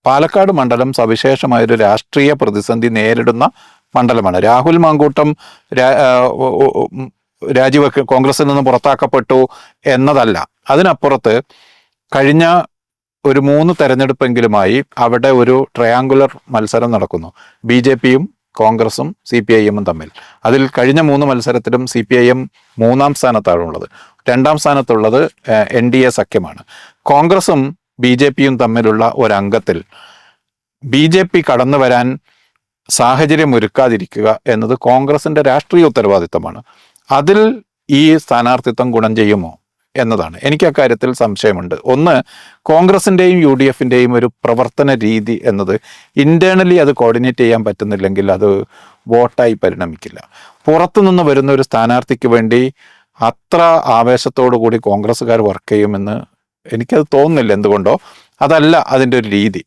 പാലക്കാട് മണ്ഡലം സവിശേഷമായൊരു രാഷ്ട്രീയ പ്രതിസന്ധി നേരിടുന്ന മണ്ഡലമാണ്. രാഹുൽ മാങ്കൂട്ടം കോൺഗ്രസിൽ നിന്ന് പുറത്താക്കപ്പെട്ടു എന്നതല്ല, അതിനപ്പുറത്ത് കഴിഞ്ഞ ഒരു 3 തെരഞ്ഞെടുപ്പെങ്കിലുമായി അവിടെ ഒരു ട്രയാങ്കുലർ മത്സരം നടക്കുന്നു, BJPയും കോൺഗ്രസും CPIM തമ്മിൽ. അതിൽ കഴിഞ്ഞ 3 മത്സരത്തിലും CPIM 3-ാം സ്ഥാനത്താണുള്ളത്. 2-ാം സ്ഥാനത്തുള്ളത് NDA സഖ്യമാണ്. കോൺഗ്രസും BJPയും തമ്മിലുള്ള ഒരംഗത്തിൽ BJP കടന്നു വരാൻ സാഹചര്യം ഒരുക്കാതിരിക്കുക എന്നത് കോൺഗ്രസിന്റെ രാഷ്ട്രീയ ഉത്തരവാദിത്തമാണ്. അതിൽ ഈ സ്ഥാനാർത്ഥിത്വം ഗുണം ചെയ്യുമോ എന്നതാണ്. എനിക്ക് അക്കാര്യത്തിൽ സംശയമുണ്ട്. ഒന്ന്, കോൺഗ്രസിൻ്റെയും UDFിൻ്റെയും ഒരു പ്രവർത്തന രീതി എന്നത് ഇന്റേണലി അത് കോർഡിനേറ്റ് ചെയ്യാൻ പറ്റുന്നില്ലെങ്കിൽ അത് വോട്ടായി പരിണമിക്കില്ല. പുറത്തുനിന്ന് വരുന്ന ഒരു സ്ഥാനാർത്ഥിക്ക് വേണ്ടി അത്ര ആവേശത്തോടു കൂടി കോൺഗ്രസ്സുകാർ വർക്ക് ചെയ്യുമെന്ന് എനിക്കത് തോന്നുന്നില്ല. എന്തുകൊണ്ടോ അതല്ല അതിൻ്റെ ഒരു രീതി.